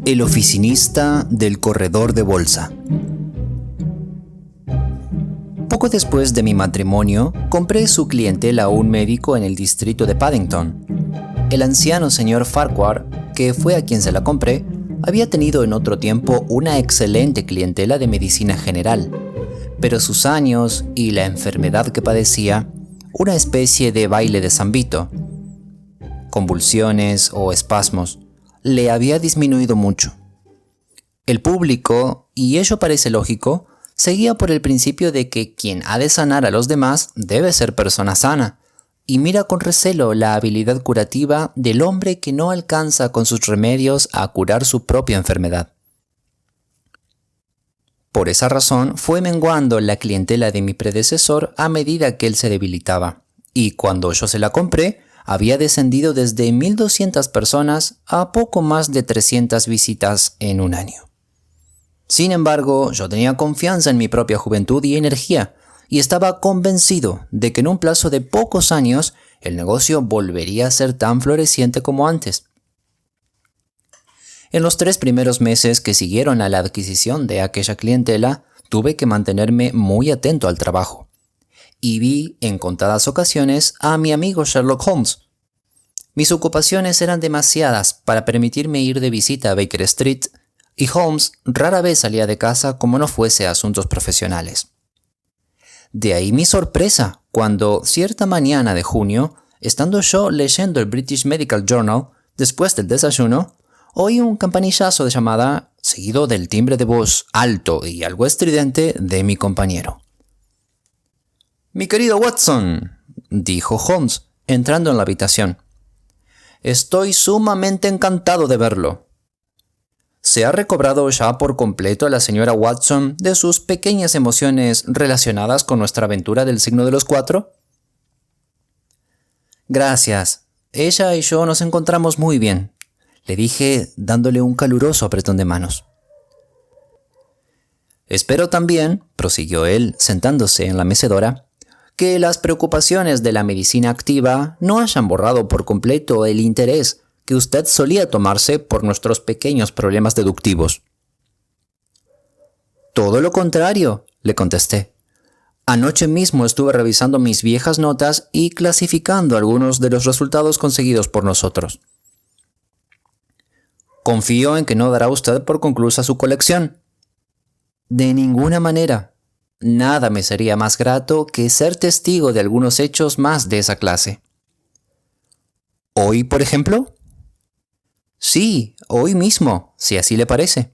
El oficinista del corredor de bolsa. Poco después de mi matrimonio, compré su clientela a un médico en el distrito de Paddington. El anciano señor Farquhar, que fue a quien se la compré, había tenido en otro tiempo una excelente clientela de medicina general, pero sus años y la enfermedad que padecía, una especie de baile de San Vito, convulsiones o espasmos, le había disminuido mucho. El público, y ello parece lógico, seguía por el principio de que quien ha de sanar a los demás debe ser persona sana, y mira con recelo la habilidad curativa del hombre que no alcanza con sus remedios a curar su propia enfermedad. Por esa razón fue menguando la clientela de mi predecesor a medida que él se debilitaba, y cuando yo se la compré, había descendido desde 1.200 personas a poco más de 300 visitas en un año. Sin embargo, yo tenía confianza en mi propia juventud y energía, y estaba convencido de que en un plazo de pocos años el negocio volvería a ser tan floreciente como antes. En los 3 primeros meses que siguieron a la adquisición de aquella clientela, tuve que mantenerme muy atento al trabajo, y vi en contadas ocasiones a mi amigo Sherlock Holmes. Mis ocupaciones eran demasiadas para permitirme ir de visita a Baker Street, y Holmes rara vez salía de casa como no fuese a asuntos profesionales. De ahí mi sorpresa cuando, cierta mañana de junio, estando yo leyendo el British Medical Journal, después del desayuno, oí un campanillazo de llamada, seguido del timbre de voz alto y algo estridente de mi compañero. «Mi querido Watson», dijo Holmes, entrando en la habitación. «Estoy sumamente encantado de verlo. ¿Se ha recobrado ya por completo la señora Watson de sus pequeñas emociones relacionadas con nuestra aventura del signo de los 4? Gracias. Ella y yo nos encontramos muy bien», le dije dándole un caluroso apretón de manos. «Espero también», prosiguió él, sentándose en la mecedora, «que las preocupaciones de la medicina activa no hayan borrado por completo el interés que usted solía tomarse por nuestros pequeños problemas deductivos». «Todo lo contrario», le contesté. «Anoche mismo estuve revisando mis viejas notas y clasificando algunos de los resultados conseguidos por nosotros. Confío en que no dará usted por conclusa su colección». «De ninguna manera. Nada me sería más grato que ser testigo de algunos hechos más de esa clase». «¿Hoy, por ejemplo?» «Sí, hoy mismo, si así le parece».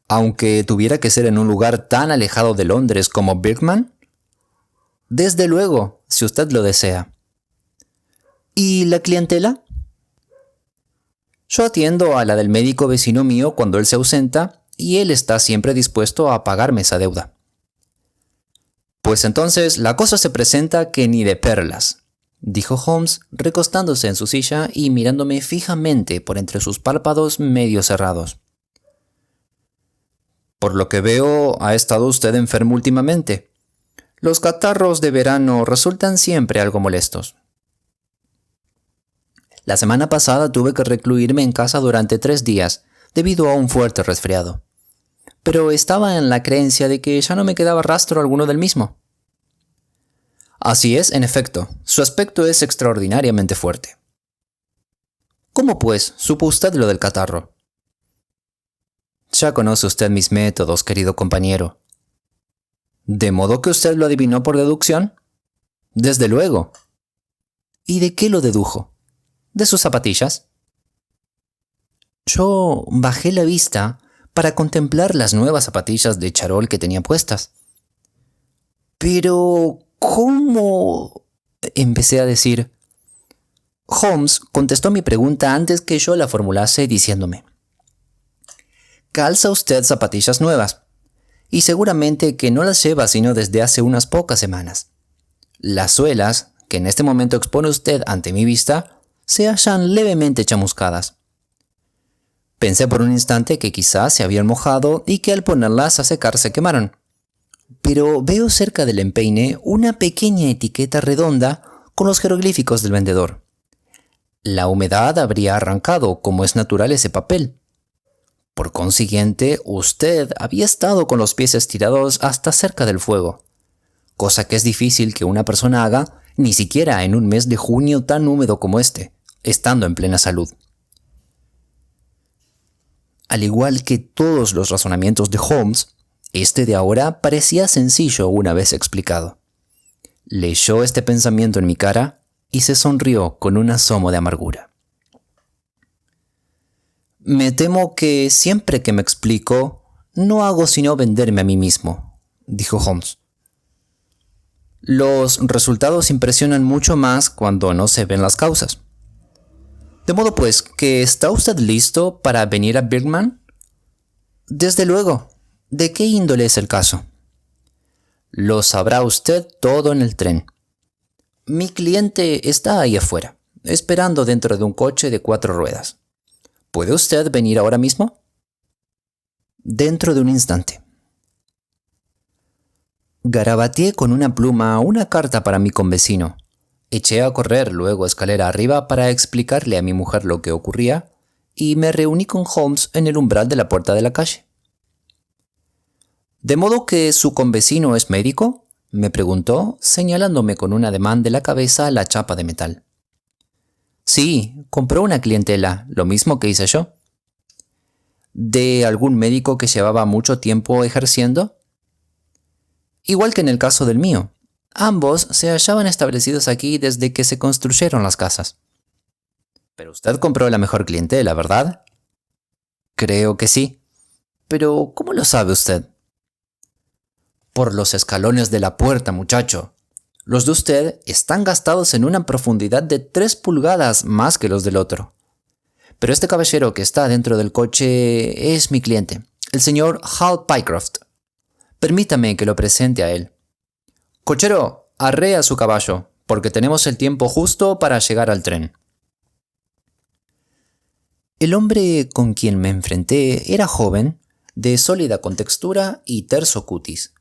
«Aunque tuviera que ser en un lugar tan alejado de Londres como Birkman?» «Desde luego, si usted lo desea». «¿Y la clientela?» «Yo atiendo a la del médico vecino mío cuando él se ausenta, y él está siempre dispuesto a pagarme esa deuda». «Pues entonces la cosa se presenta que ni de perlas», dijo Holmes, recostándose en su silla y mirándome fijamente por entre sus párpados medio cerrados. «Por lo que veo, ha estado usted enfermo últimamente. Los catarros de verano resultan siempre algo molestos». «La semana pasada tuve que recluirme en casa durante 3 días, debido a un fuerte resfriado. Pero estaba en la creencia de que ya no me quedaba rastro alguno del mismo». «Así es, en efecto, su aspecto es extraordinariamente fuerte». «¿Cómo pues supo usted lo del catarro?» «Ya conoce usted mis métodos, querido compañero». «¿De modo que usted lo adivinó por deducción?» «Desde luego». «¿Y de qué lo dedujo? ¿De sus zapatillas?» Yo bajé la vista para contemplar las nuevas zapatillas de charol que tenía puestas. «Pero, ¿cómo?», empecé a decir. Holmes contestó mi pregunta antes que yo la formulase diciéndome: «Calza usted zapatillas nuevas, y seguramente que no las lleva sino desde hace unas pocas semanas. Las suelas, que en este momento expone usted ante mi vista, se hallan levemente chamuscadas». Pensé por un instante que quizás se habían mojado y que al ponerlas a secar se quemaron. Pero veo cerca del empeine una pequeña etiqueta redonda con los jeroglíficos del vendedor. La humedad habría arrancado, como es natural, ese papel, Por consiguiente, usted había estado con los pies estirados hasta cerca del fuego, cosa que es difícil que una persona haga ni siquiera en un mes de junio tan húmedo como este, estando en plena salud. Al igual que todos los razonamientos de Holmes, este de ahora parecía sencillo una vez explicado. Leyó este pensamiento en mi cara y se sonrió con un asomo de amargura. Me temo que siempre que me explico, no hago sino venderme a mí mismo, dijo Holmes. Los resultados impresionan mucho más cuando no se ven las causas. De modo pues, ¿que está usted listo para venir a Birmingham? Desde luego. ¿De qué índole es el caso? Lo sabrá usted todo en el tren. Mi cliente está ahí afuera, esperando dentro de un coche de 4 ruedas. ¿Puede usted venir ahora mismo? Dentro de un instante. Garabateé con una pluma una carta para mi convecino. Eché a correr luego escalera arriba para explicarle a mi mujer lo que ocurría y me reuní con Holmes en el umbral de la puerta de la calle. ¿De modo que su convecino es médico?, me preguntó, señalándome con un ademán de la cabeza la chapa de metal. Sí, compró una clientela, lo mismo que hice yo. ¿De algún médico que llevaba mucho tiempo ejerciendo? Igual que en el caso del mío. Ambos se hallaban establecidos aquí desde que se construyeron las casas. Pero usted compró la mejor clientela, ¿verdad? Creo que sí. Pero, ¿cómo lo sabe usted? Por los escalones de la puerta, muchacho. Los de usted están gastados en una profundidad de 3 pulgadas más que los del otro. Pero este caballero que está dentro del coche es mi cliente, el señor Hal Pycroft. Permítame que lo presente a él. Cochero, arrea su caballo, porque tenemos el tiempo justo para llegar al tren. El hombre con quien me enfrenté era joven, de sólida contextura y terso cutis,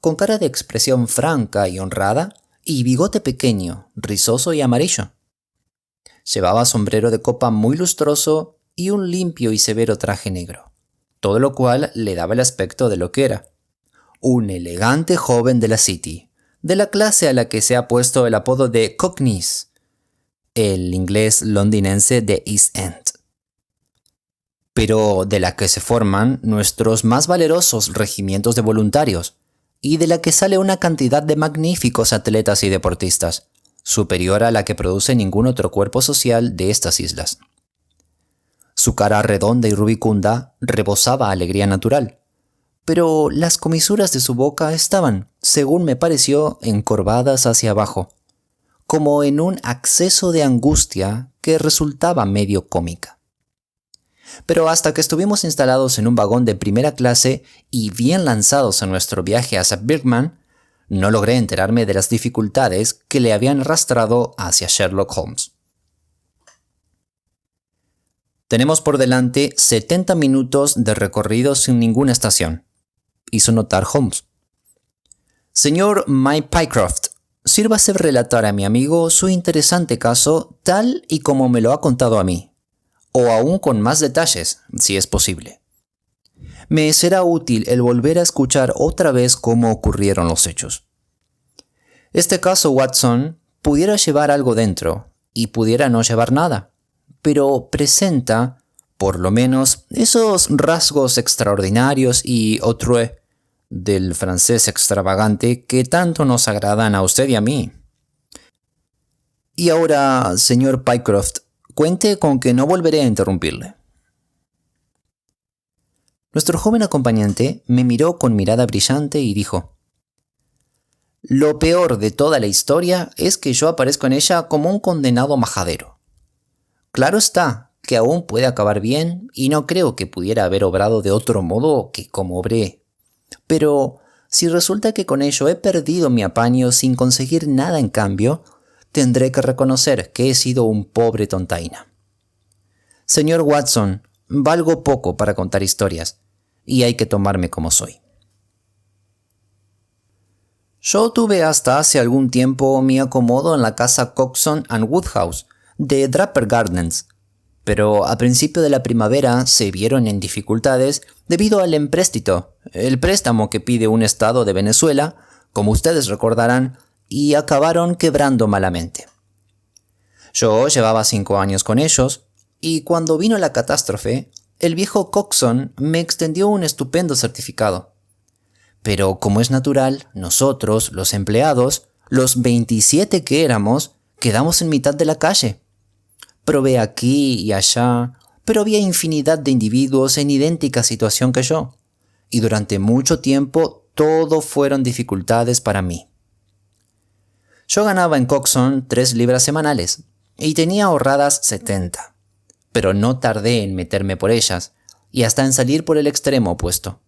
con cara de expresión franca y honrada y bigote pequeño, rizoso y amarillo. Llevaba sombrero de copa muy lustroso y un limpio y severo traje negro, todo lo cual le daba el aspecto de lo que era, un elegante joven de la City, de la clase a la que se ha puesto el apodo de Cockneys, el inglés londinense de East End, pero de la que se forman nuestros más valerosos regimientos de voluntarios, y de la que sale una cantidad de magníficos atletas y deportistas, superior a la que produce ningún otro cuerpo social de estas islas. Su cara redonda y rubicunda rebosaba alegría natural, pero las comisuras de su boca estaban, según me pareció, encorvadas hacia abajo, como en un acceso de angustia que resultaba medio cómica. Pero hasta que estuvimos instalados en un vagón de primera clase y bien lanzados en nuestro viaje hacia Birmingham, no logré enterarme de las dificultades que le habían arrastrado hacia Sherlock Holmes. Tenemos por delante 70 minutos de recorrido sin ninguna estación, hizo notar Holmes. Señor Mike Pycroft, sírvase relatar a mi amigo su interesante caso tal y como me lo ha contado a mí, o aún con más detalles, si es posible. Me será útil el volver a escuchar otra vez cómo ocurrieron los hechos. Este caso, Watson, pudiera llevar algo dentro, y pudiera no llevar nada, pero presenta, por lo menos, esos rasgos extraordinarios y autrui del francés extravagante que tanto nos agradan a usted y a mí. Y ahora, señor Pycroft, cuente con que no volveré a interrumpirle. Nuestro joven acompañante me miró con mirada brillante y dijo: Lo peor de toda la historia es que yo aparezco en ella como un condenado majadero. Claro está que aún puede acabar bien y no creo que pudiera haber obrado de otro modo que como obré. Pero si resulta que con ello he perdido mi apaño sin conseguir nada en cambio, tendré que reconocer que he sido un pobre tontaina. Señor Watson, valgo poco para contar historias, y hay que tomarme como soy. Yo tuve hasta hace algún tiempo mi acomodo en la casa Coxon and Woodhouse, de Draper Gardens, pero a principio de la primavera se vieron en dificultades debido al empréstito, el préstamo que pide un estado de Venezuela, como ustedes recordarán, y acabaron quebrando malamente. Yo llevaba 5 años con ellos, y cuando vino la catástrofe, el viejo Coxon me extendió un estupendo certificado. Pero como es natural, nosotros, los empleados, los 27 que éramos, quedamos en mitad de la calle. Probé aquí y allá, pero había infinidad de individuos en idéntica situación que yo, y durante mucho tiempo todo fueron dificultades para mí. Yo ganaba en Coxon 3 libras semanales, y tenía ahorradas 70, pero no tardé en meterme por ellas, y hasta en salir por el extremo opuesto.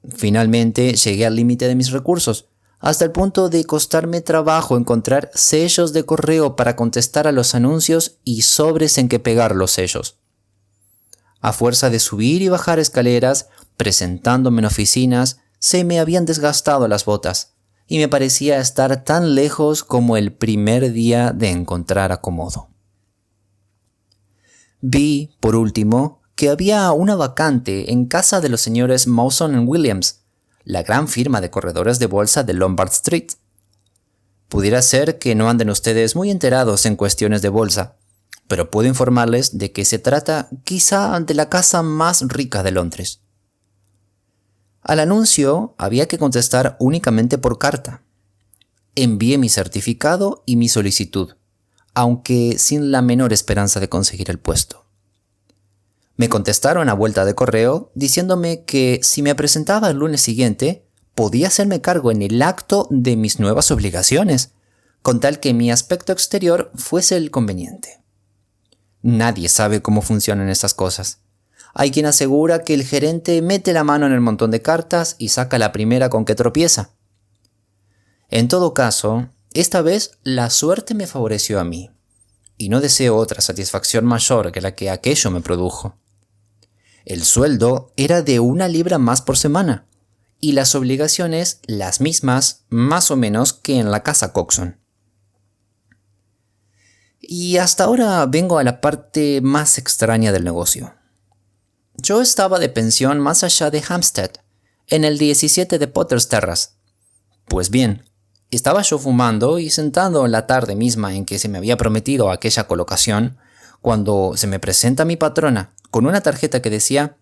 Finalmente llegué al límite de mis recursos, hasta el punto de costarme trabajo encontrar sellos de correo para contestar a los anuncios y sobres en que pegar los sellos. A fuerza de subir y bajar escaleras, presentándome en oficinas, se me habían desgastado las botas, y me parecía estar tan lejos como el primer día de encontrar acomodo. Vi, por último, que había una vacante en casa de los señores Mawson & Williams, la gran firma de corredores de bolsa de Lombard Street. Pudiera ser que no anden ustedes muy enterados en cuestiones de bolsa, pero puedo informarles de que se trata quizá de la casa más rica de Londres. Al anuncio había que contestar únicamente por carta. Envié mi certificado y mi solicitud, aunque sin la menor esperanza de conseguir el puesto. Me contestaron a vuelta de correo diciéndome que si me presentaba el lunes siguiente, podía hacerme cargo en el acto de mis nuevas obligaciones, con tal que mi aspecto exterior fuese el conveniente. Nadie sabe cómo funcionan estas cosas. Hay quien asegura que el gerente mete la mano en el montón de cartas y saca la primera con que tropieza. En todo caso, esta vez la suerte me favoreció a mí, y no deseo otra satisfacción mayor que la que aquello me produjo. El sueldo era de 1 libra más por semana, y las obligaciones las mismas, más o menos, que en la casa Coxon. Y hasta ahora vengo a la parte más extraña del negocio. Yo estaba de pensión más allá de Hampstead, en el 17 de Potter's Terrace. Pues bien, estaba yo fumando y sentado en la tarde misma en que se me había prometido aquella colocación, cuando se me presenta mi patrona con una tarjeta que decía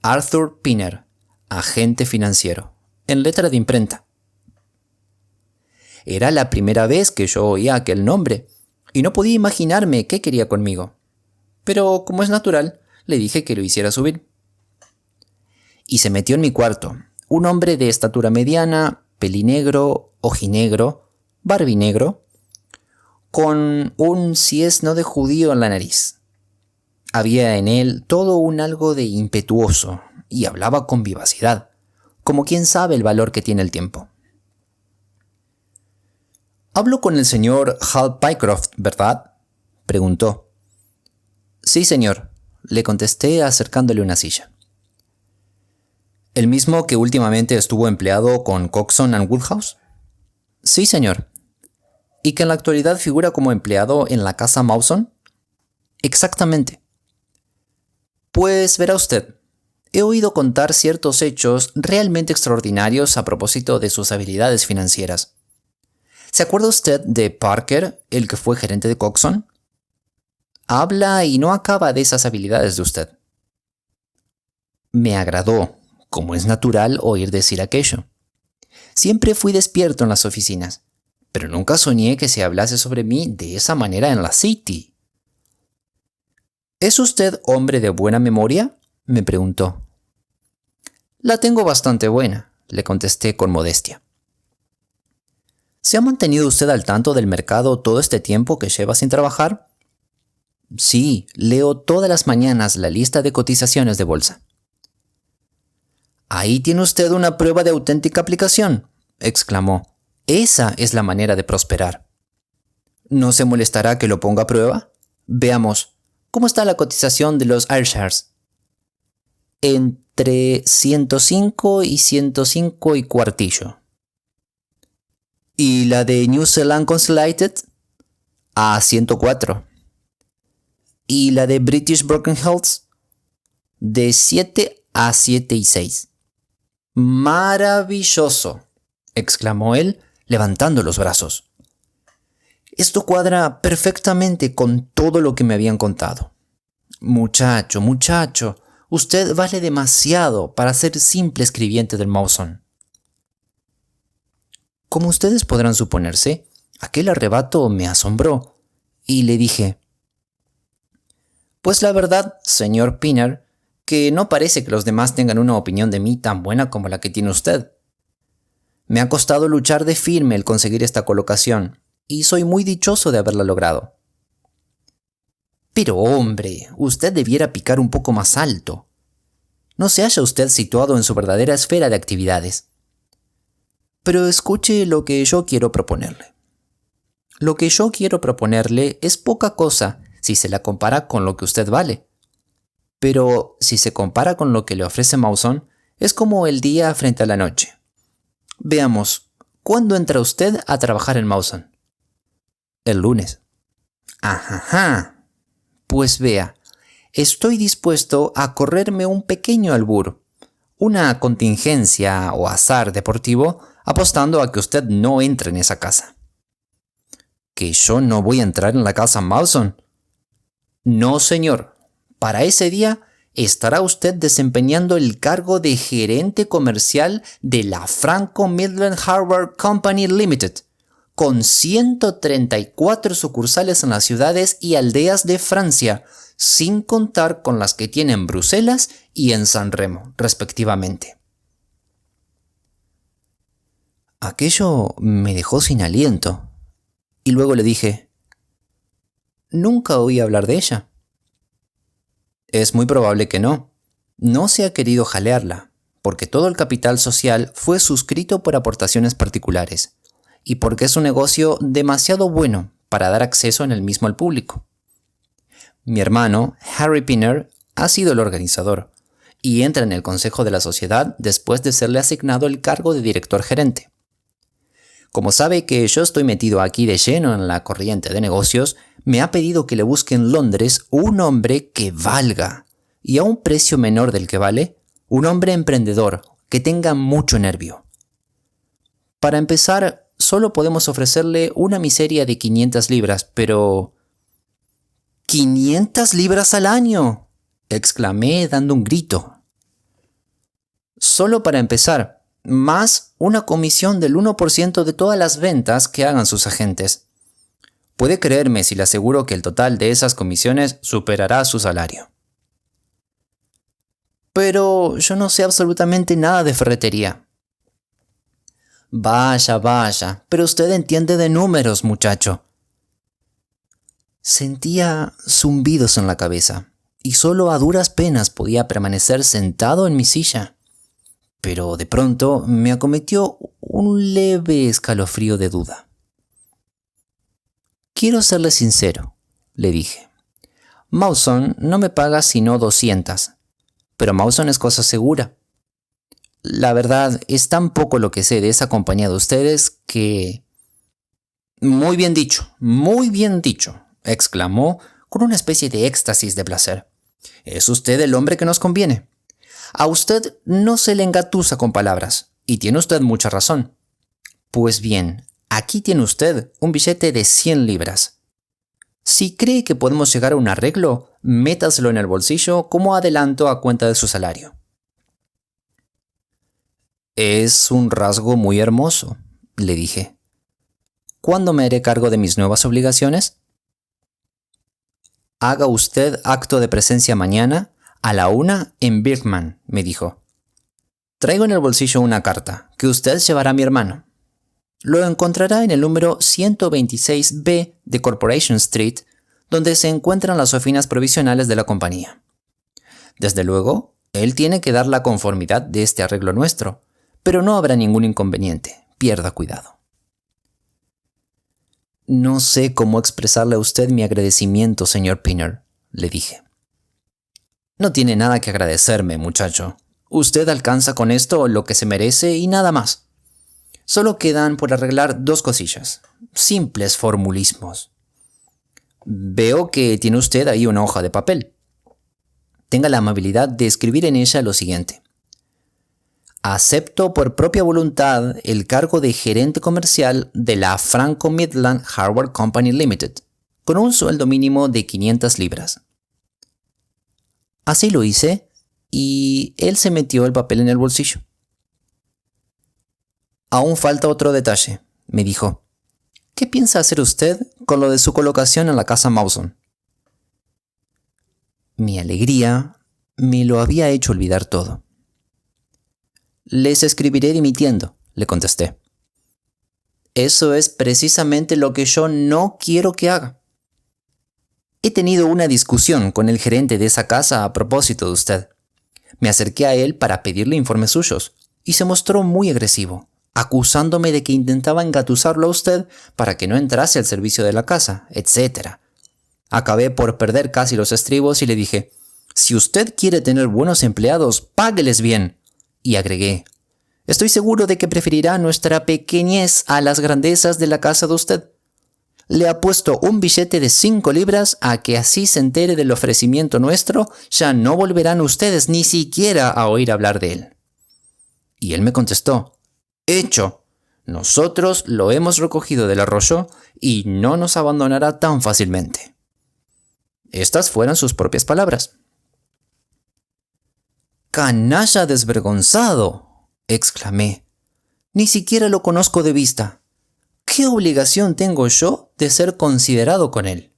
Arthur Pinner, agente financiero, en letra de imprenta. Era la primera vez que yo oía aquel nombre, y no podía imaginarme qué quería conmigo. Pero, como es natural, le dije que lo hiciera subir. Y se metió en mi cuarto, un hombre de estatura mediana, pelinegro, ojinegro, barbinegro, con un ciezno de judío en la nariz. Había en él todo un algo de impetuoso, y hablaba con vivacidad, como quien sabe el valor que tiene el tiempo. «Hablo con el señor Hal Pycroft, ¿verdad?», preguntó. «Sí, señor», le contesté acercándole una silla. «¿El mismo que últimamente estuvo empleado con Coxon & Woodhouse?». «Sí, señor». «¿Y que en la actualidad figura como empleado en la casa Mawson?». «Exactamente». «Pues verá usted, he oído contar ciertos hechos realmente extraordinarios a propósito de sus habilidades financieras. ¿Se acuerda usted de Parker, el que fue gerente de Coxon? Habla y no acaba de esas habilidades de usted». Me agradó, como es natural, oír decir aquello. Siempre fui despierto en las oficinas, pero nunca soñé que se hablase sobre mí de esa manera en la City. ¿Es usted hombre de buena memoria?, me preguntó. «La tengo bastante buena», le contesté con modestia. «¿Se ha mantenido usted al tanto del mercado todo este tiempo que lleva sin trabajar?». «Sí, leo todas las mañanas la lista de cotizaciones de bolsa». «Ahí tiene usted una prueba de auténtica aplicación», exclamó. «Esa es la manera de prosperar». «¿No se molestará que lo ponga a prueba? Veamos, ¿cómo está la cotización de los Ayrshires?». «Entre 105 y 105 y cuartillo». «¿Y la de New Zealand Consolidated?». «A 104». ¿Y la de British Broken Hills? De 7 a 7:06. ¡Maravilloso!, exclamó él, levantando los brazos. Esto cuadra perfectamente con todo lo que me habían contado. Muchacho, usted vale demasiado para ser simple escribiente del Mawson. Como ustedes podrán suponerse, aquel arrebato me asombró, y le dije: pues la verdad, señor Pinner, que no parece que los demás tengan una opinión de mí tan buena como la que tiene usted. Me ha costado luchar de firme el conseguir esta colocación, y soy muy dichoso de haberla logrado. Pero hombre, usted debiera picar un poco más alto. No se halla usted situado en su verdadera esfera de actividades. Pero escuche lo que yo quiero proponerle. Lo que yo quiero proponerle es poca cosa si se la compara con lo que usted vale. Pero si se compara con lo que le ofrece Mawson, es como el día frente a la noche. Veamos, ¿cuándo entra usted a trabajar en Mawson? El lunes. Ajá. Pues vea, estoy dispuesto a correrme un pequeño albur, una contingencia o azar deportivo, apostando a que usted no entre en esa casa. ¿Que yo no voy a entrar en la casa Mawson? No, señor. Para ese día estará usted desempeñando el cargo de gerente comercial de la Franco Midland Hardware Company Limited, con 134 sucursales en las ciudades y aldeas de Francia, sin contar con las que tiene en Bruselas y en San Remo, respectivamente. Aquello me dejó sin aliento, y luego le dije: nunca oí hablar de ella. Es muy probable que no. No se ha querido jalearla, porque todo el capital social fue suscrito por aportaciones particulares, y porque es un negocio demasiado bueno para dar acceso en el mismo al público. Mi hermano, Harry Pinner, ha sido el organizador, y entra en el consejo de la sociedad después de serle asignado el cargo de director gerente. Como sabe que yo estoy metido aquí de lleno en la corriente de negocios, me ha pedido que le busque en Londres un hombre que valga, y a un precio menor del que vale, un hombre emprendedor, que tenga mucho nervio. Para empezar, solo podemos ofrecerle una miseria de 500 libras, pero... ¡500 libras al año!, exclamé dando un grito. Solo para empezar, más una comisión del 1% de todas las ventas que hagan sus agentes. Puede creerme si le aseguro que el total de esas comisiones superará su salario. Pero yo no sé absolutamente nada de ferretería. Vaya, pero usted entiende de números, muchacho. Sentía zumbidos en la cabeza, y solo a duras penas podía permanecer sentado en mi silla. Pero de pronto me acometió un leve escalofrío de duda. Quiero serle sincero, le dije. Mawson no me paga sino 200, pero Mawson es cosa segura. La verdad, es tan poco lo que sé de esa compañía de ustedes que... Muy bien dicho, exclamó con una especie de éxtasis de placer. Es usted el hombre que nos conviene. A usted no se le engatusa con palabras, y tiene usted mucha razón. Pues bien, aquí tiene usted un billete de 100 libras. Si cree que podemos llegar a un arreglo, métaselo en el bolsillo como adelanto a cuenta de su salario. Es un rasgo muy hermoso, le dije. ¿Cuándo me haré cargo de mis nuevas obligaciones? Haga usted acto de presencia mañana a la 1 en Birkman, me dijo. Traigo en el bolsillo una carta que usted llevará a mi hermano. Lo encontrará en el número 126B de Corporation Street, donde se encuentran las oficinas provisionales de la compañía. Desde luego, él tiene que dar la conformidad de este arreglo nuestro, pero no habrá ningún inconveniente. Pierda cuidado. No sé cómo expresarle a usted mi agradecimiento, señor Pinner, le dije. No tiene nada que agradecerme, muchacho. Usted alcanza con esto lo que se merece y nada más. Solo quedan por arreglar 2 cosillas, simples formulismos. Veo que tiene usted ahí una hoja de papel. Tenga la amabilidad de escribir en ella lo siguiente. Acepto por propia voluntad el cargo de gerente comercial de la Franco Midland Hardware Company Limited, con un sueldo mínimo de 500 libras. Así lo hice y él se metió el papel en el bolsillo. Aún falta otro detalle, me dijo. ¿Qué piensa hacer usted con lo de su colocación en la casa Mawson? Mi alegría me lo había hecho olvidar todo. Les escribiré dimitiendo, le contesté. Eso es precisamente lo que yo no quiero que haga. He tenido una discusión con el gerente de esa casa a propósito de usted. Me acerqué a él para pedirle informes suyos y se mostró muy agresivo, acusándome de que intentaba engatusarlo a usted para que no entrase al servicio de la casa, etc. Acabé por perder casi los estribos y le dije, si usted quiere tener buenos empleados, págueles bien. Y agregué, estoy seguro de que preferirá nuestra pequeñez a las grandezas de la casa de usted. Le apuesto un billete de 5 libras a que así se entere del ofrecimiento nuestro, ya no volverán ustedes ni siquiera a oír hablar de él. Y él me contestó, hecho, nosotros lo hemos recogido del arroyo y no nos abandonará tan fácilmente. Estas fueron sus propias palabras. ¡Canalla desvergonzado!, exclamé. Ni siquiera lo conozco de vista. ¿Qué obligación tengo yo de ser considerado con él?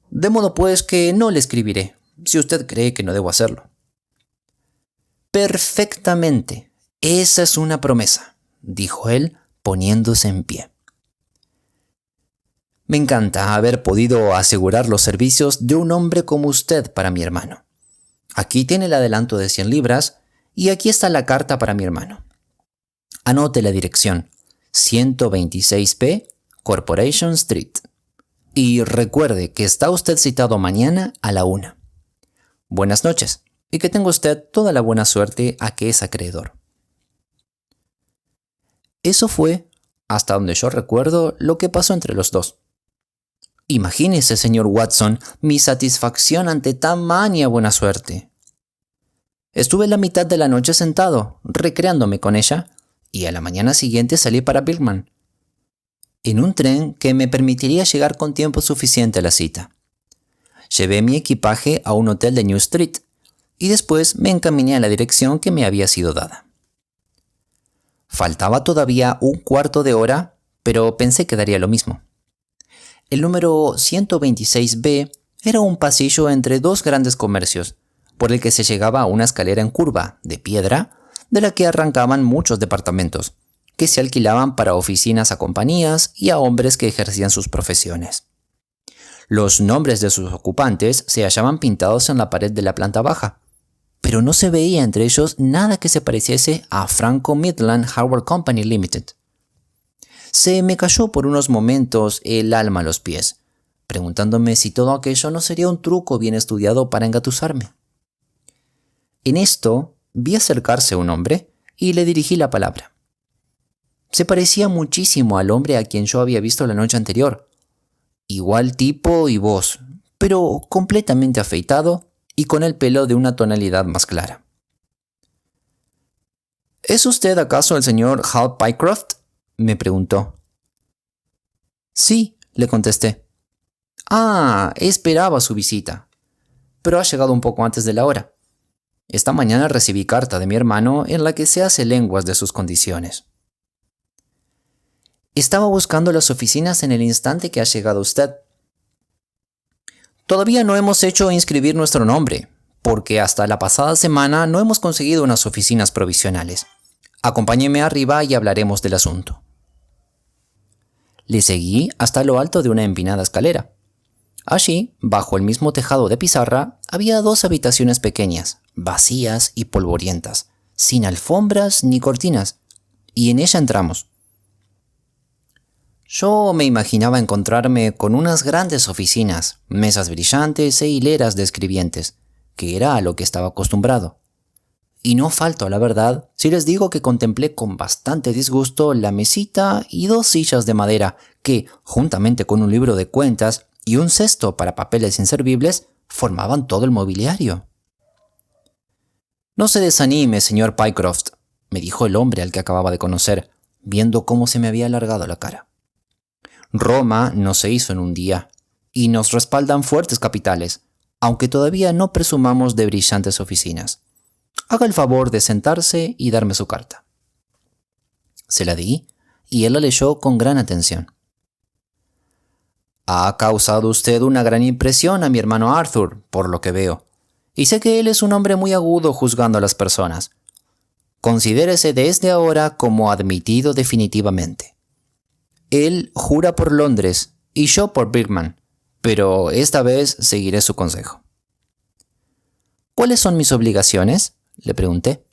De modo pues que no le escribiré, si usted cree que no debo hacerlo. Perfectamente. Esa es una promesa, dijo él, poniéndose en pie. Me encanta haber podido asegurar los servicios de un hombre como usted para mi hermano. Aquí tiene el adelanto de 100 libras y aquí está la carta para mi hermano. Anote la dirección, 126B, Corporation Street. Y recuerde que está usted citado mañana a la 1. Buenas noches y que tenga usted toda la buena suerte a que es acreedor. Eso fue, hasta donde yo recuerdo, lo que pasó entre los dos. Imagínese, señor Watson, mi satisfacción ante tan mania buena suerte. Estuve la mitad de la noche sentado, recreándome con ella, y a la mañana siguiente salí para Birmingham, en un tren que me permitiría llegar con tiempo suficiente a la cita. Llevé mi equipaje a un hotel de New Street, y después me encaminé a la dirección que me había sido dada. Faltaba todavía un cuarto de hora, pero pensé que daría lo mismo. El número 126B era un pasillo entre dos grandes comercios, por el que se llegaba a una escalera en curva, de piedra, de la que arrancaban muchos departamentos, que se alquilaban para oficinas a compañías y a hombres que ejercían sus profesiones. Los nombres de sus ocupantes se hallaban pintados en la pared de la planta baja, pero no se veía entre ellos nada que se pareciese a Franco Midland Hardware Company Limited. Se me cayó por unos momentos el alma a los pies, preguntándome si todo aquello no sería un truco bien estudiado para engatusarme. En esto vi acercarse un hombre y le dirigí la palabra. Se parecía muchísimo al hombre a quien yo había visto la noche anterior. Igual tipo y voz, pero completamente afeitado y con el pelo de una tonalidad más clara. ¿Es usted acaso el señor Hal Pycroft?, me preguntó. Sí, le contesté. Ah, esperaba su visita, pero ha llegado un poco antes de la hora. Esta mañana recibí carta de mi hermano en la que se hace lenguas de sus condiciones. Estaba buscando las oficinas en el instante que ha llegado usted. Todavía no hemos hecho inscribir nuestro nombre, porque hasta la pasada semana no hemos conseguido unas oficinas provisionales. Acompáñeme arriba y hablaremos del asunto. Le seguí hasta lo alto de una empinada escalera. Allí, bajo el mismo tejado de pizarra, había 2 habitaciones pequeñas, vacías y polvorientas, sin alfombras ni cortinas, y en ella entramos. Yo me imaginaba encontrarme con unas grandes oficinas, mesas brillantes e hileras de escribientes, que era a lo que estaba acostumbrado. Y no falto a la verdad si les digo que contemplé con bastante disgusto la mesita y 2 sillas de madera que, juntamente con un libro de cuentas y un cesto para papeles inservibles formaban todo el mobiliario. «No se desanime, señor Pycroft», me dijo el hombre al que acababa de conocer, viendo cómo se me había alargado la cara. «Roma no se hizo en un día, y nos respaldan fuertes capitales, aunque todavía no presumamos de brillantes oficinas. Haga el favor de sentarse y darme su carta». Se la di, y él la leyó con gran atención. «Ha causado usted una gran impresión a mi hermano Arthur, por lo que veo, y sé que él es un hombre muy agudo juzgando a las personas. Considérese desde ahora como admitido definitivamente. Él jura por Londres y yo por Birmingham, pero esta vez seguiré su consejo». «¿Cuáles son mis obligaciones?», le pregunté.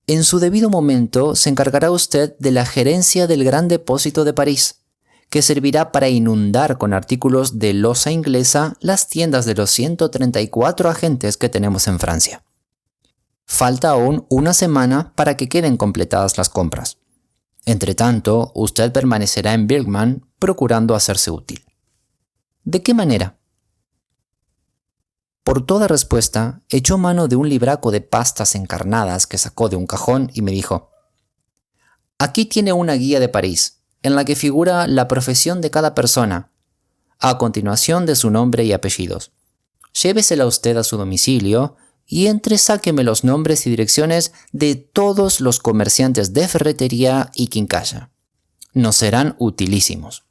«En su debido momento se encargará usted de la gerencia del gran depósito de París, que servirá para inundar con artículos de loza inglesa las tiendas de los 134 agentes que tenemos en Francia. Falta aún una semana para que queden completadas las compras. Entretanto, usted permanecerá en Birmingham procurando hacerse útil». «¿De qué manera?». Por toda respuesta, echó mano de un libraco de pastas encarnadas que sacó de un cajón y me dijo: «Aquí tiene una guía de París, en la que figura la profesión de cada persona, a continuación de su nombre y apellidos. Llévesela usted a su domicilio y entresáqueme los nombres y direcciones de todos los comerciantes de ferretería y quincalla. Nos serán utilísimos».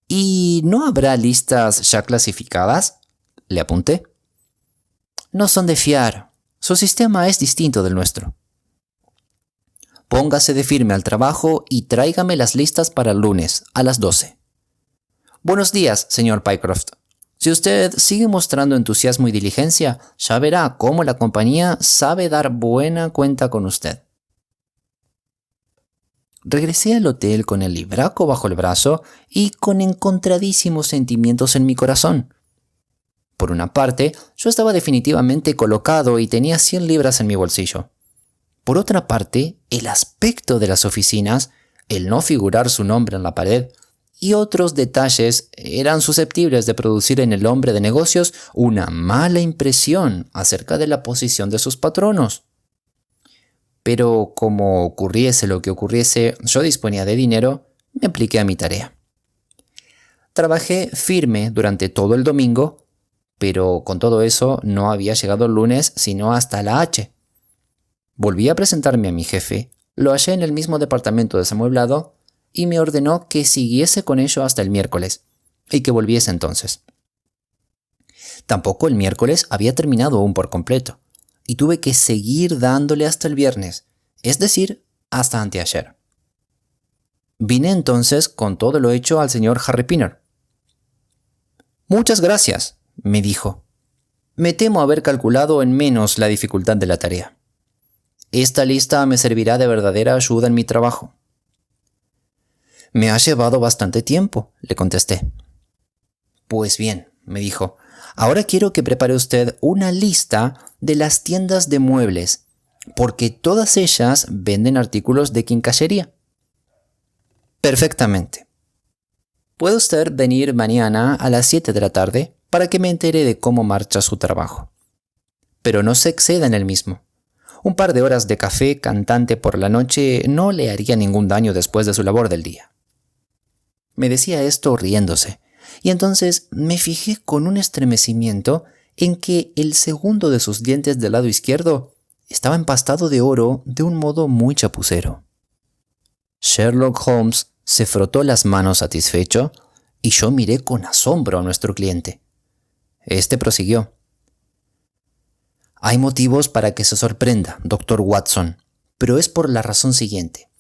«¿Y no habrá listas ya clasificadas?», le apunté. «No son de fiar. Su sistema es distinto del nuestro». «Póngase de firme al trabajo y tráigame las listas para el lunes, a las 12. Buenos días, señor Pycroft. Si usted sigue mostrando entusiasmo y diligencia, ya verá cómo la compañía sabe dar buena cuenta con usted». Regresé al hotel con el libraco bajo el brazo y con encontradísimos sentimientos en mi corazón. Por una parte, yo estaba definitivamente colocado y tenía 100 libras en mi bolsillo. Por otra parte, el aspecto de las oficinas, el no figurar su nombre en la pared y otros detalles eran susceptibles de producir en el hombre de negocios una mala impresión acerca de la posición de sus patronos. Pero como ocurriese lo que ocurriese, yo disponía de dinero, me apliqué a mi tarea. Trabajé firme durante todo el domingo, pero con todo eso no había llegado el lunes sino hasta la H. Volví a presentarme a mi jefe, lo hallé en el mismo departamento desamueblado y me ordenó que siguiese con ello hasta el miércoles y que volviese entonces. Tampoco el miércoles había terminado aún por completo y tuve que seguir dándole hasta el viernes, es decir, hasta anteayer. Vine entonces con todo lo hecho al señor Harry Pinner. «Muchas gracias», me dijo. «Me temo haber calculado en menos la dificultad de la tarea. Esta lista me servirá de verdadera ayuda en mi trabajo». «Me ha llevado bastante tiempo», le contesté. «Pues bien», me dijo, «ahora quiero que prepare usted una lista de las tiendas de muebles, porque todas ellas venden artículos de quincallería». «Perfectamente. ¿Puede usted venir mañana a las 7 de la tarde para que me entere de cómo marcha su trabajo? Pero no se exceda en el mismo. Un par de horas de café cantante por la noche no le haría ningún daño después de su labor del día». Me decía esto riéndose, y entonces me fijé con un estremecimiento en que el segundo de sus dientes del lado izquierdo estaba empastado de oro de un modo muy chapucero. Sherlock Holmes se frotó las manos satisfecho y yo miré con asombro a nuestro cliente. Este prosiguió: «Hay motivos para que se sorprenda, doctor Watson, pero es por la razón siguiente.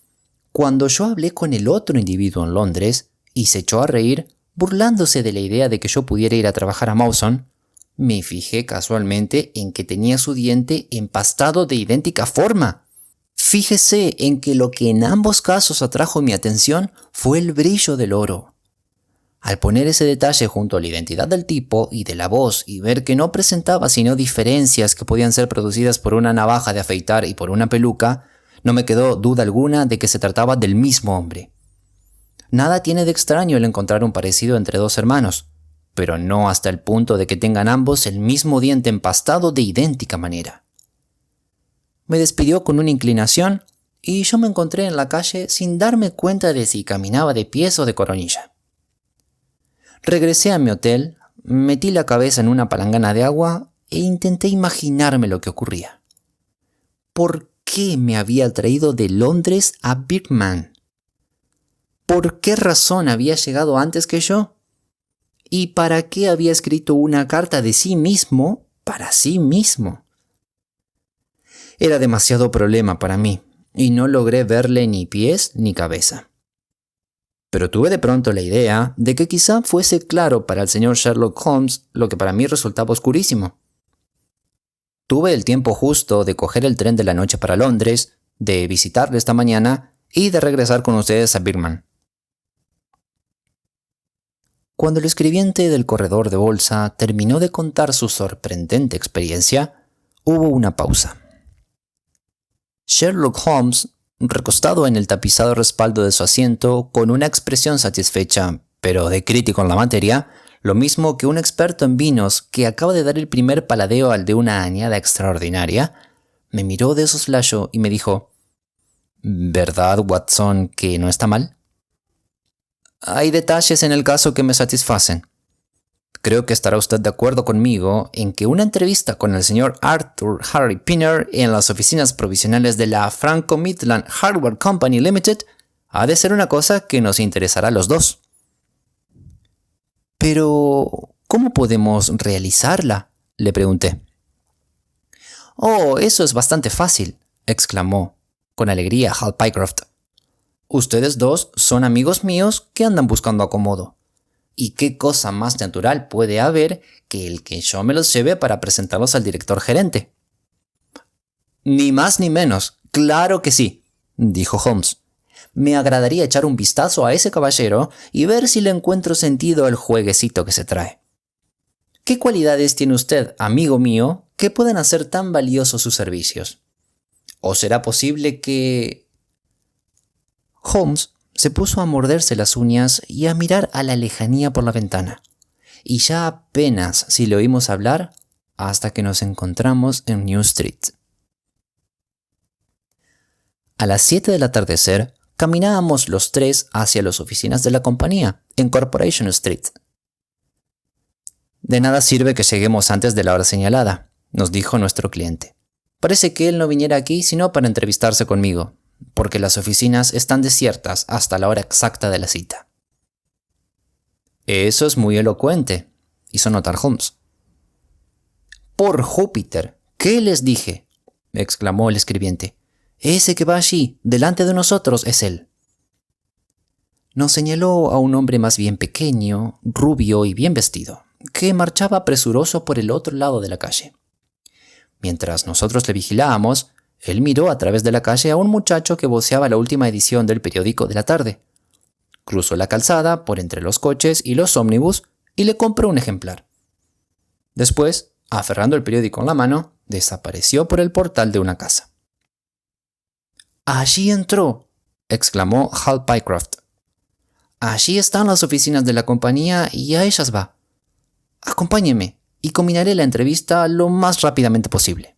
Cuando yo hablé con el otro individuo en Londres y se echó a reír, burlándose de la idea de que yo pudiera ir a trabajar a Mawson, me fijé casualmente en que tenía su diente empastado de idéntica forma. Fíjese en que lo que en ambos casos atrajo mi atención fue el brillo del oro. Al poner ese detalle junto a la identidad del tipo y de la voz y ver que no presentaba sino diferencias que podían ser producidas por una navaja de afeitar y por una peluca, no me quedó duda alguna de que se trataba del mismo hombre. Nada tiene de extraño el encontrar un parecido entre dos hermanos, pero no hasta el punto de que tengan ambos el mismo diente empastado de idéntica manera. Me despidió con una inclinación y yo me encontré en la calle sin darme cuenta de si caminaba de pies o de coronilla. Regresé a mi hotel, metí la cabeza en una palangana de agua e intenté imaginarme lo que ocurría. ¿Por qué me había traído de Londres a Birkman? ¿Por qué razón había llegado antes que yo? ¿Y para qué había escrito una carta de sí mismo para sí mismo? Era demasiado problema para mí, y no logré verle ni pies ni cabeza. Pero tuve de pronto la idea de que quizá fuese claro para el señor Sherlock Holmes lo que para mí resultaba oscurísimo. Tuve el tiempo justo de coger el tren de la noche para Londres, de visitarle esta mañana y de regresar con ustedes a Birkman. Cuando el escribiente del corredor de bolsa terminó de contar su sorprendente experiencia, hubo una pausa. Sherlock Holmes, recostado en el tapizado respaldo de su asiento, con una expresión satisfecha, pero de crítico en la materia, lo mismo que un experto en vinos que acaba de dar el primer paladeo al de una añada extraordinaria, me miró de soslayo y me dijo: ¿Verdad, Watson, que no está mal? Hay detalles en el caso que me satisfacen. Creo que estará usted de acuerdo conmigo en que una entrevista con el señor Arthur Harry Pinner en las oficinas provisionales de la Franco Midland Hardware Company Limited ha de ser una cosa que nos interesará a los dos. Pero, ¿cómo podemos realizarla?, le pregunté. Oh, eso es bastante fácil, exclamó con alegría Hal Pycroft. Ustedes dos son amigos míos que andan buscando acomodo. ¿Y qué cosa más natural puede haber que el que yo me los lleve para presentarlos al director gerente? Ni más ni menos, claro que sí, dijo Holmes. Me agradaría echar un vistazo a ese caballero y ver si le encuentro sentido al jueguecito que se trae. ¿Qué cualidades tiene usted, amigo mío, que puedan hacer tan valiosos sus servicios? ¿O será posible que...? Holmes se puso a morderse las uñas y a mirar a la lejanía por la ventana, y ya apenas si le oímos hablar hasta que nos encontramos en New Street. A las 7 del atardecer, caminábamos los tres hacia las oficinas de la compañía, en Corporation Street. De nada sirve que lleguemos antes de la hora señalada, nos dijo nuestro cliente. Parece que él no viniera aquí sino para entrevistarse conmigo, porque las oficinas están desiertas hasta la hora exacta de la cita. Eso es muy elocuente, hizo notar Holmes. Por Júpiter, ¿qué les dije?, exclamó el escribiente. Ese que va allí, delante de nosotros, es él. Nos señaló a un hombre más bien pequeño, rubio y bien vestido, que marchaba presuroso por el otro lado de la calle. Mientras nosotros le vigilábamos, él miró a través de la calle a un muchacho que voceaba la última edición del periódico de la tarde. Cruzó la calzada por entre los coches y los ómnibus y le compró un ejemplar. Después, aferrando el periódico en la mano, desapareció por el portal de una casa. «Allí entró», exclamó Hal Pycroft. «Allí están las oficinas de la compañía y a ellas va. Acompáñeme y combinaré la entrevista lo más rápidamente posible».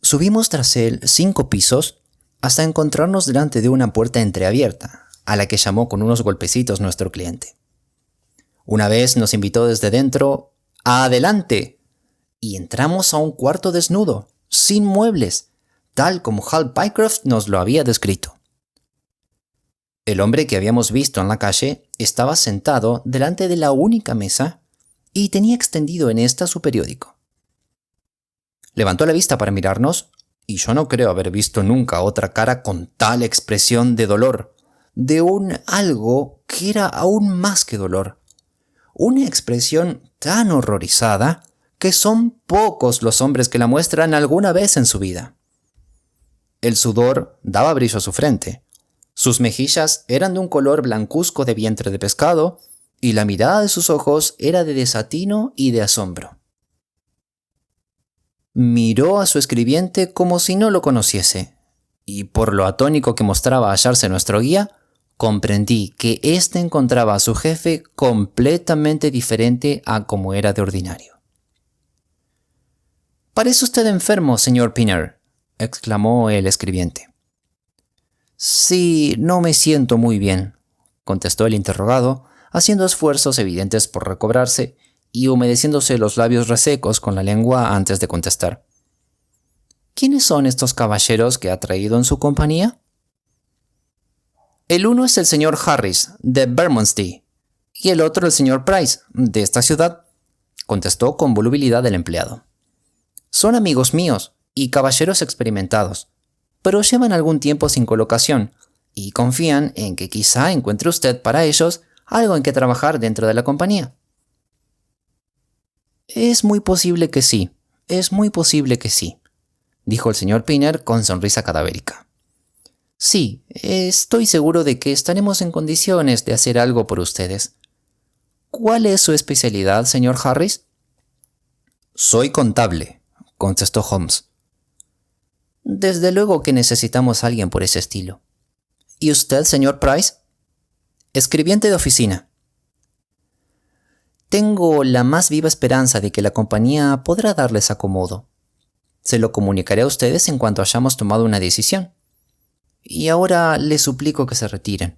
Subimos tras él 5 pisos hasta encontrarnos delante de una puerta entreabierta, a la que llamó con unos golpecitos nuestro cliente. Una vez nos invitó desde dentro «¡Adelante!» y entramos a un cuarto desnudo, sin muebles, tal como Hal Pycroft nos lo había descrito. El hombre que habíamos visto en la calle estaba sentado delante de la única mesa y tenía extendido en esta su periódico. Levantó la vista para mirarnos y yo no creo haber visto nunca otra cara con tal expresión de dolor, de un algo que era aún más que dolor. Una expresión tan horrorizada que son pocos los hombres que la muestran alguna vez en su vida. El sudor daba brillo a su frente. Sus mejillas eran de un color blancuzco de vientre de pescado y la mirada de sus ojos era de desatino y de asombro. Miró a su escribiente como si no lo conociese y por lo atónico que mostraba hallarse nuestro guía, comprendí que éste encontraba a su jefe completamente diferente a como era de ordinario. «Parece usted enfermo, señor Pinner», exclamó el escribiente. «Sí, no me siento muy bien», contestó el interrogado, haciendo esfuerzos evidentes por recobrarse y humedeciéndose los labios resecos con la lengua antes de contestar. «¿Quiénes son estos caballeros que ha traído en su compañía?» «El uno es el señor Harris, de Bermondsey, y el otro el señor Price, de esta ciudad», contestó con volubilidad el empleado. «Son amigos míos y caballeros experimentados, pero llevan algún tiempo sin colocación y confían en que quizá encuentre usted para ellos algo en que trabajar dentro de la compañía». «Es muy posible que sí, dijo el señor Pinner con sonrisa cadavérica. «Sí, estoy seguro de que estaremos en condiciones de hacer algo por ustedes. ¿Cuál es su especialidad, señor Harris?» «Soy contable», contestó Holmes. «Desde luego que necesitamos a alguien por ese estilo. ¿Y usted, señor Price?» «Escribiente de oficina». «Tengo la más viva esperanza de que la compañía podrá darles acomodo. Se lo comunicaré a ustedes en cuanto hayamos tomado una decisión. Y ahora les suplico que se retiren.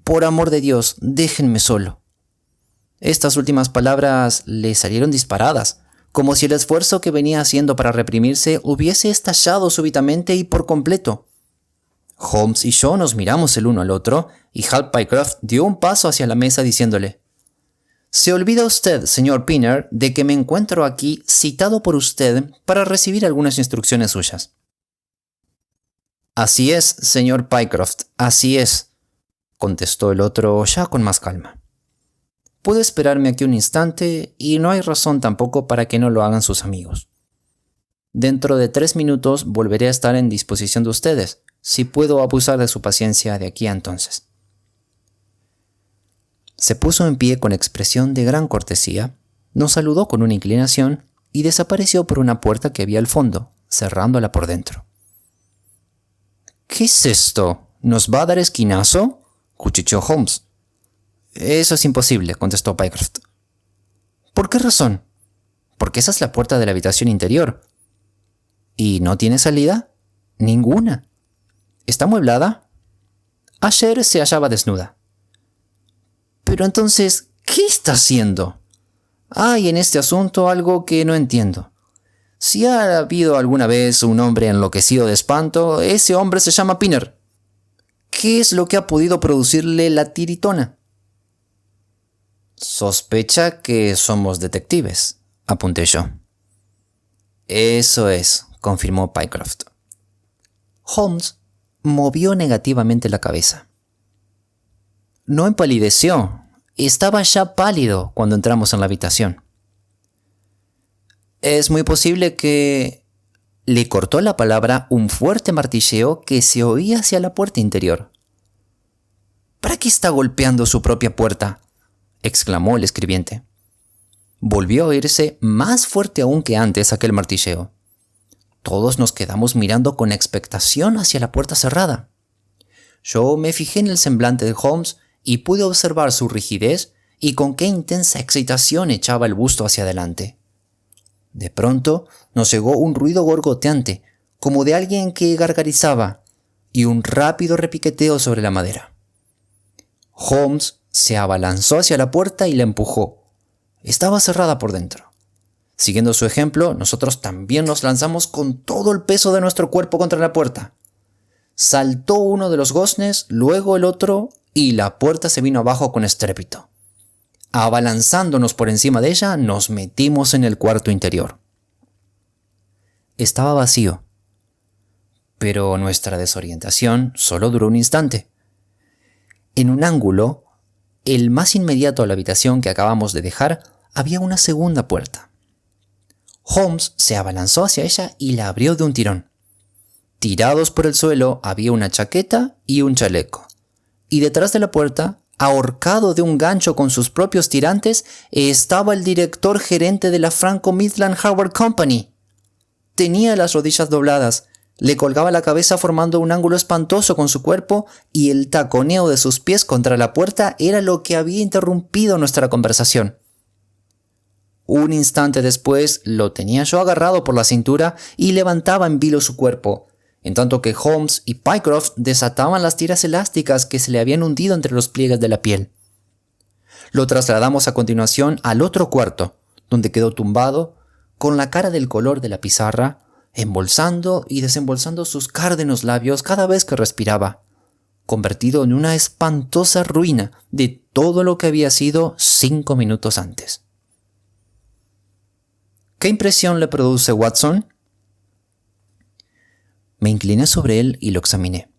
Por amor de Dios, déjenme solo». Estas últimas palabras le salieron disparadas, como si el esfuerzo que venía haciendo para reprimirse hubiese estallado súbitamente y por completo. Holmes y yo nos miramos el uno al otro y Hal Pycroft dio un paso hacia la mesa diciéndole: «Se olvida usted, señor Pinner, de que me encuentro aquí citado por usted para recibir algunas instrucciones suyas». «Así es, señor Pycroft, así es», contestó el otro ya con más calma. «Puedo esperarme aquí un instante y no hay razón tampoco para que no lo hagan sus amigos. Dentro de 3 minutos volveré a estar en disposición de ustedes, si puedo abusar de su paciencia de aquí a entonces». Se puso en pie con expresión de gran cortesía, nos saludó con una inclinación y desapareció por una puerta que había al fondo, cerrándola por dentro. «¿Qué es esto? ¿Nos va a dar esquinazo?», cuchicheó Holmes. «Eso es imposible», contestó Pycroft. «¿Por qué razón?». «Porque esa es la puerta de la habitación interior». «¿Y no tiene salida?». «Ninguna». «¿Está amueblada?». «Ayer se hallaba desnuda». «Pero entonces, ¿qué está haciendo?». «Hay en este asunto algo que no entiendo. Si ha habido alguna vez un hombre enloquecido de espanto, ese hombre se llama Pinner. ¿Qué es lo que ha podido producirle la tiritona?». «Sospecha que somos detectives», apunté yo. «Eso es», confirmó Pycroft. Holmes movió negativamente la cabeza. No empalideció, estaba ya pálido cuando entramos en la habitación. «Es muy posible que…». Le cortó la palabra un fuerte martilleo que se oía hacia la puerta interior. «¿Para qué está golpeando su propia puerta?», exclamó el escribiente. Volvió a oírse más fuerte aún que antes aquel martilleo. Todos nos quedamos mirando con expectación hacia la puerta cerrada. Yo me fijé en el semblante de Holmes y pude observar su rigidez y con qué intensa excitación echaba el busto hacia adelante. De pronto nos llegó un ruido gorgoteante, como de alguien que gargarizaba, y un rápido repiqueteo sobre la madera. Holmes se abalanzó hacia la puerta y la empujó. Estaba cerrada por dentro. Siguiendo su ejemplo, nosotros también nos lanzamos con todo el peso de nuestro cuerpo contra la puerta. Saltó uno de los goznes, luego el otro, y la puerta se vino abajo con estrépito. Abalanzándonos por encima de ella, nos metimos en el cuarto interior. Estaba vacío, pero nuestra desorientación solo duró un instante. En un ángulo, el más inmediato a la habitación que acabamos de dejar, había una segunda puerta. Holmes se abalanzó hacia ella y la abrió de un tirón. Tirados por el suelo había una chaqueta y un chaleco. Y detrás de la puerta, ahorcado de un gancho con sus propios tirantes, estaba el director gerente de la Franco Midland Hardware Company. Tenía las rodillas dobladas, Le colgaba la cabeza formando un ángulo espantoso con su cuerpo y el taconeo de sus pies contra la puerta era lo que había interrumpido nuestra conversación. Un instante después lo tenía yo agarrado por la cintura y levantaba en vilo su cuerpo, en tanto que Holmes y Pycroft desataban las tiras elásticas que se le habían hundido entre los pliegues de la piel. Lo trasladamos a continuación al otro cuarto, donde quedó tumbado, con la cara del color de la pizarra, embolsando y desembolsando sus cárdenos labios cada vez que respiraba, convertido en una espantosa ruina de todo lo que había sido 5 minutos antes. ¿Qué impresión le produce, Watson? Me incliné sobre él y lo examiné.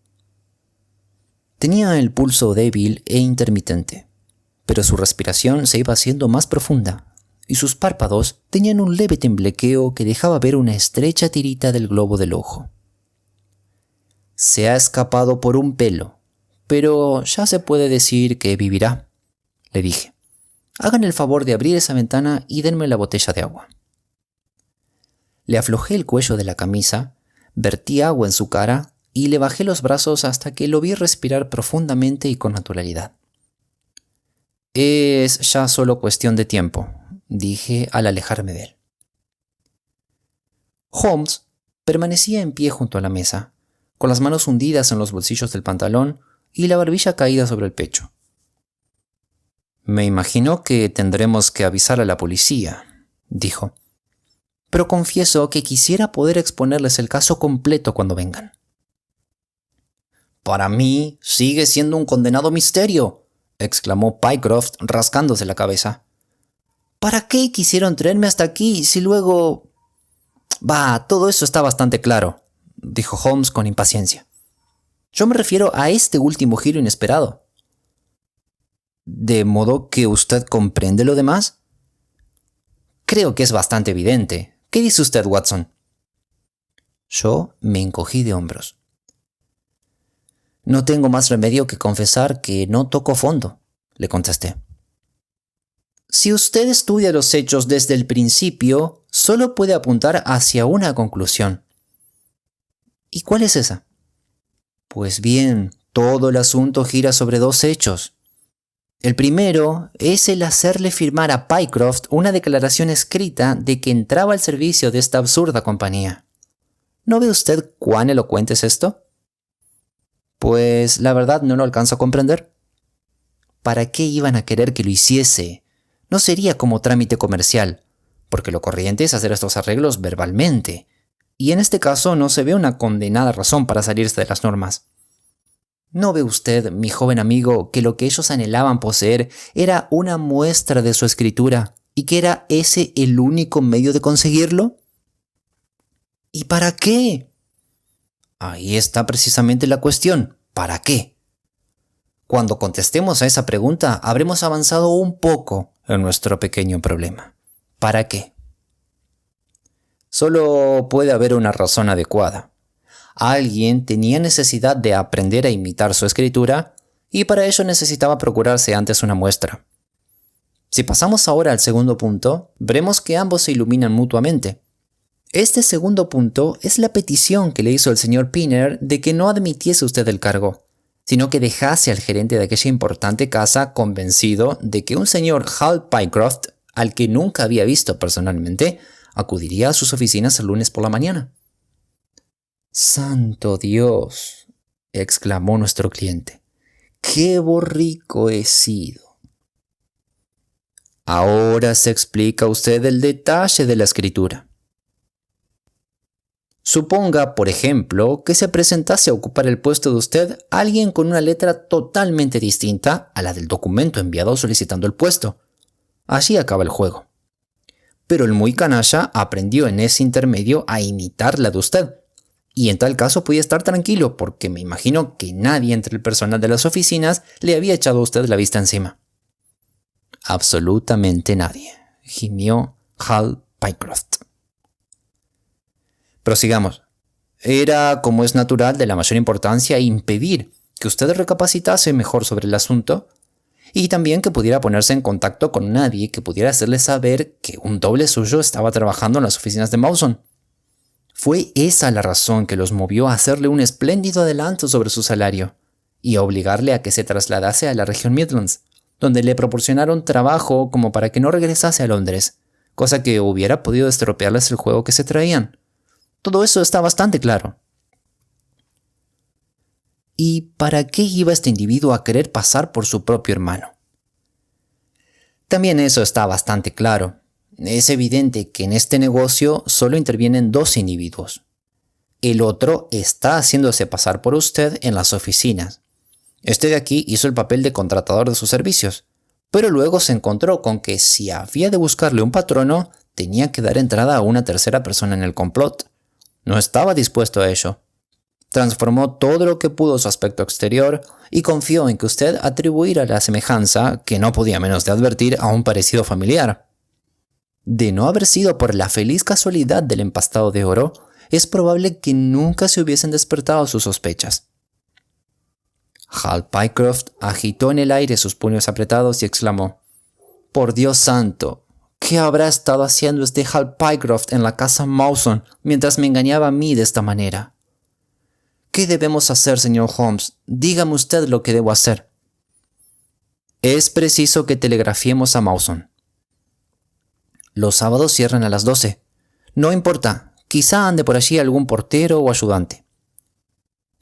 Tenía el pulso débil e intermitente, pero su respiración se iba haciendo más profunda y sus párpados tenían un leve temblequeo que dejaba ver una estrecha tirita del globo del ojo. Se ha escapado por un pelo, pero ya se puede decir que vivirá, le dije. Hagan el favor de abrir esa ventana y denme la botella de agua. Le aflojé el cuello de la camisa, vertí agua en su cara y le bajé los brazos hasta que lo vi respirar profundamente y con naturalidad. Es ya solo cuestión de tiempo, dije al alejarme de él. Holmes permanecía en pie junto a la mesa, con las manos hundidas en los bolsillos del pantalón y la barbilla caída sobre el pecho. Me imagino que tendremos que avisar a la policía, dijo. Pero confieso que quisiera poder exponerles el caso completo cuando vengan. Para mí sigue siendo un condenado misterio, exclamó Pycroft rascándose la cabeza. ¿Para qué quisieron traerme hasta aquí si luego...? Todo eso está bastante claro, dijo Holmes con impaciencia. Yo me refiero a este último giro inesperado. ¿De modo que usted comprende lo demás? Creo que es bastante evidente. ¿Qué dice usted, Watson? Yo me encogí de hombros. No tengo más remedio que confesar que no toco fondo, le contesté. Si usted estudia los hechos desde el principio, solo puede apuntar hacia una conclusión. ¿Y cuál es esa? Pues bien, todo el asunto gira sobre 2 hechos. El primero es el hacerle firmar a Pycroft una declaración escrita de que entraba al servicio de esta absurda compañía. ¿No ve usted cuán elocuente es esto? Pues la verdad no lo alcanzo a comprender. ¿Para qué iban a querer que lo hiciese? No sería como trámite comercial, porque lo corriente es hacer estos arreglos verbalmente, y en este caso no se ve una condenada razón para salirse de las normas. ¿No ve usted, mi joven amigo, que lo que ellos anhelaban poseer era una muestra de su escritura y que era ese el único medio de conseguirlo? ¿Y para qué? Ahí está precisamente la cuestión. ¿Para qué? Cuando contestemos a esa pregunta, habremos avanzado un poco en nuestro pequeño problema. ¿Para qué? Solo puede haber una razón adecuada. Alguien tenía necesidad de aprender a imitar su escritura y para ello necesitaba procurarse antes una muestra. Si pasamos ahora al segundo punto, veremos que ambos se iluminan mutuamente. Este segundo punto es la petición que le hizo el señor Pinner de que no admitiese usted el cargo, sino que dejase al gerente de aquella importante casa convencido de que un señor Hal Pycroft, al que nunca había visto personalmente, acudiría a sus oficinas el lunes por la mañana. ¡Santo Dios!, exclamó nuestro cliente. ¡Qué borrico he sido! Ahora se explica usted el detalle de la escritura. Suponga, por ejemplo, que se presentase a ocupar el puesto de usted alguien con una letra totalmente distinta a la del documento enviado solicitando el puesto. Allí acaba el juego. Pero el muy canalla aprendió en ese intermedio a imitar la de usted. Y en tal caso podía estar tranquilo porque me imagino que nadie entre el personal de las oficinas le había echado a usted la vista encima. Absolutamente nadie, gimió Hal Pycroft. Prosigamos. Era, como es natural, de la mayor importancia impedir que usted recapacitase mejor sobre el asunto y también que pudiera ponerse en contacto con nadie que pudiera hacerle saber que un doble suyo estaba trabajando en las oficinas de Mawson. Fue esa la razón que los movió a hacerle un espléndido adelanto sobre su salario y a obligarle a que se trasladase a la región Midlands, donde le proporcionaron trabajo como para que no regresase a Londres, cosa que hubiera podido estropearles el juego que se traían. Todo eso está bastante claro. ¿Y para qué iba este individuo a querer pasar por su propio hermano? También eso está bastante claro. Es evidente que en este negocio solo intervienen dos individuos. El otro está haciéndose pasar por usted en las oficinas. Este de aquí hizo el papel de contratador de sus servicios, pero luego se encontró con que si había de buscarle un patrono, tenía que dar entrada a una tercera persona en el complot. No estaba dispuesto a ello. Transformó todo lo que pudo su aspecto exterior y confió en que usted atribuyera la semejanza, que no podía menos de advertir, a un parecido familiar. De no haber sido por la feliz casualidad del empastado de oro, es probable que nunca se hubiesen despertado sus sospechas. Hal Pycroft agitó en el aire sus puños apretados y exclamó: «¡Por Dios santo! ¿Qué habrá estado haciendo este Hal Pycroft en la casa Mawson mientras me engañaba a mí de esta manera? ¿Qué debemos hacer, señor Holmes? Dígame usted lo que debo hacer». «Es preciso que telegrafiemos a Mawson. Los sábados cierran a las 12. No importa, quizá ande por allí algún portero o ayudante.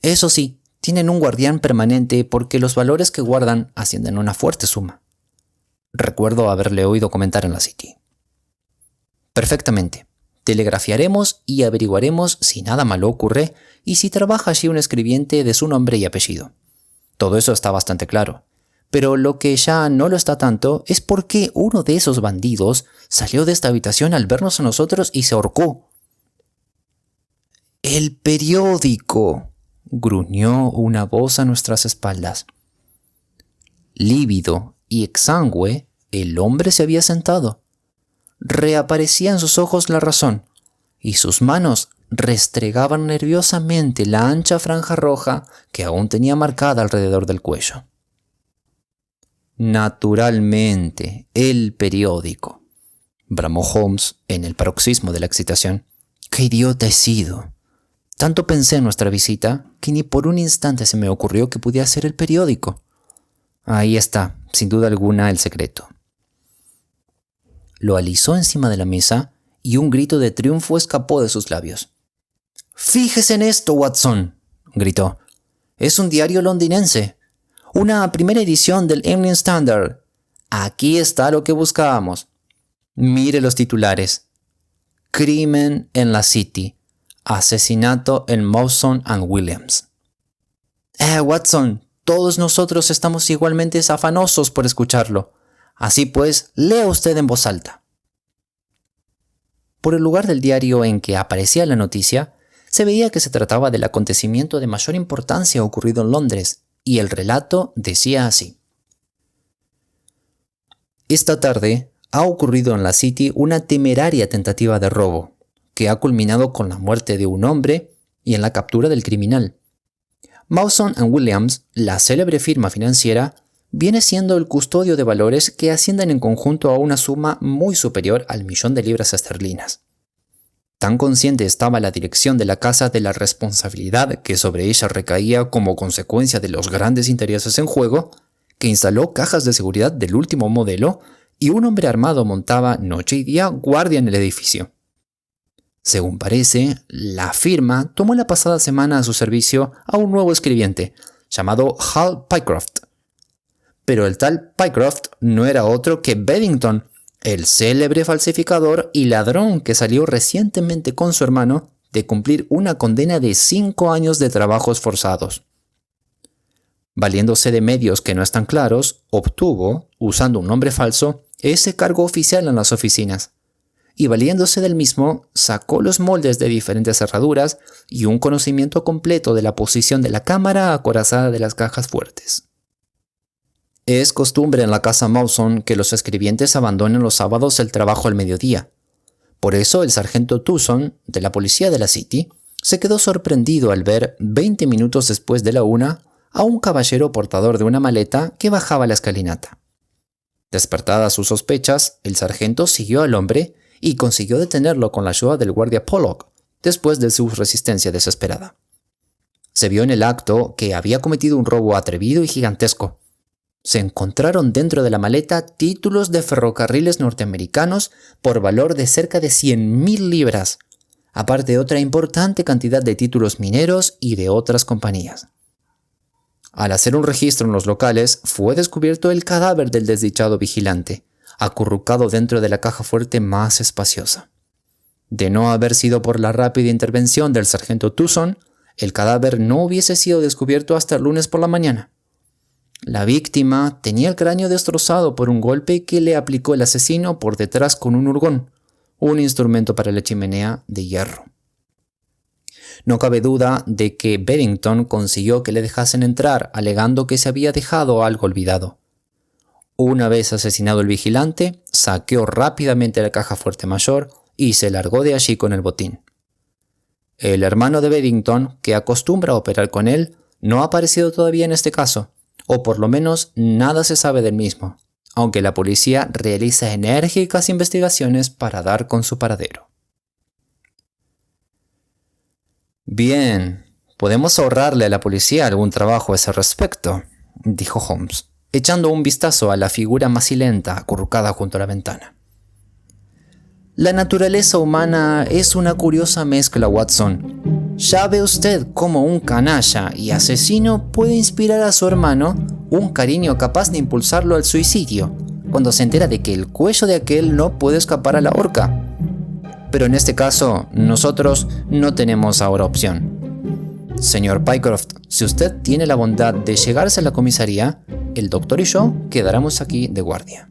Eso sí, tienen un guardián permanente porque los valores que guardan ascienden a una fuerte suma. Recuerdo haberle oído comentar en la City». «Perfectamente. Telegrafiaremos y averiguaremos si nada malo ocurre y si trabaja allí un escribiente de su nombre y apellido. Todo eso está bastante claro. Pero lo que ya no lo está tanto es por qué uno de esos bandidos salió de esta habitación al vernos a nosotros y se ahorcó». «El periódico», gruñó una voz a nuestras espaldas. Lívido y exangüe, el hombre se había sentado. Reaparecía en sus ojos la razón, y sus manos restregaban nerviosamente la ancha franja roja que aún tenía marcada alrededor del cuello. «Naturalmente, el periódico», bramó Holmes en el paroxismo de la excitación. «¡Qué idiota he sido! Tanto pensé en nuestra visita que ni por un instante se me ocurrió que pudiera ser el periódico. Ahí está, sin duda alguna, el secreto». Lo alisó encima de la mesa y un grito de triunfo escapó de sus labios. «¡Fíjese en esto, Watson!», gritó. «Es un diario londinense. Una primera edición del Evening Standard. Aquí está lo que buscábamos. Mire los titulares. Crimen en la City. Asesinato en Mawson and Williams». Watson, todos nosotros estamos igualmente afanosos por escucharlo. Así pues, lea usted en voz alta». Por el lugar del diario en que aparecía la noticia, se veía que se trataba del acontecimiento de mayor importancia ocurrido en Londres, y el relato decía así: «Esta tarde ha ocurrido en la City una temeraria tentativa de robo, que ha culminado con la muerte de un hombre y en la captura del criminal. Mawson and Williams, la célebre firma financiera, viene siendo el custodio de valores que ascienden en conjunto a una suma muy superior al 1.000.000 de libras esterlinas. Tan consciente estaba la dirección de la casa de la responsabilidad que sobre ella recaía como consecuencia de los grandes intereses en juego, que instaló cajas de seguridad del último modelo y un hombre armado montaba noche y día guardia en el edificio. Según parece, la firma tomó la pasada semana a su servicio a un nuevo escribiente, llamado Hal Pycroft. Pero el tal Pycroft no era otro que Beddington, el célebre falsificador y ladrón que salió recientemente con su hermano de cumplir una condena de 5 años de trabajos forzados. Valiéndose de medios que no están claros, obtuvo, usando un nombre falso, ese cargo oficial en las oficinas. Y valiéndose del mismo, sacó los moldes de diferentes cerraduras y un conocimiento completo de la posición de la cámara acorazada de las cajas fuertes. Es costumbre en la casa Mawson que los escribientes abandonen los sábados el trabajo al mediodía. Por eso el sargento Tucson, de la policía de la City, se quedó sorprendido al ver, 20 minutos después de la 1, a un caballero portador de una maleta que bajaba la escalinata. Despertadas sus sospechas, el sargento siguió al hombre y consiguió detenerlo con la ayuda del guardia Pollock, después de su resistencia desesperada. Se vio en el acto que había cometido un robo atrevido y gigantesco. Se encontraron dentro de la maleta títulos de ferrocarriles norteamericanos por valor de cerca de 100.000 libras, aparte de otra importante cantidad de títulos mineros y de otras compañías. Al hacer un registro en los locales, fue descubierto el cadáver del desdichado vigilante, acurrucado dentro de la caja fuerte más espaciosa. De no haber sido por la rápida intervención del sargento Tucson, el cadáver no hubiese sido descubierto hasta el lunes por la mañana. La víctima tenía el cráneo destrozado por un golpe que le aplicó el asesino por detrás con un hurgón, un instrumento para la chimenea de hierro. No cabe duda de que Beddington consiguió que le dejasen entrar, alegando que se había dejado algo olvidado. Una vez asesinado el vigilante, saqueó rápidamente la caja fuerte mayor y se largó de allí con el botín. El hermano de Beddington, que acostumbra a operar con él, no ha aparecido todavía en este caso, o por lo menos nada se sabe del mismo, aunque la policía realiza enérgicas investigaciones para dar con su paradero. Bien, podemos ahorrarle a la policía algún trabajo a ese respecto, dijo Holmes, echando un vistazo a la figura macilenta acurrucada junto a la ventana. La naturaleza humana es una curiosa mezcla, Watson. Ya ve usted cómo un canalla y asesino puede inspirar a su hermano un cariño capaz de impulsarlo al suicidio, cuando se entera de que el cuello de aquel no puede escapar a la horca. Pero en este caso, nosotros no tenemos ahora opción. Señor Pycroft, si usted tiene la bondad de llegarse a la comisaría, el doctor y yo quedaremos aquí de guardia.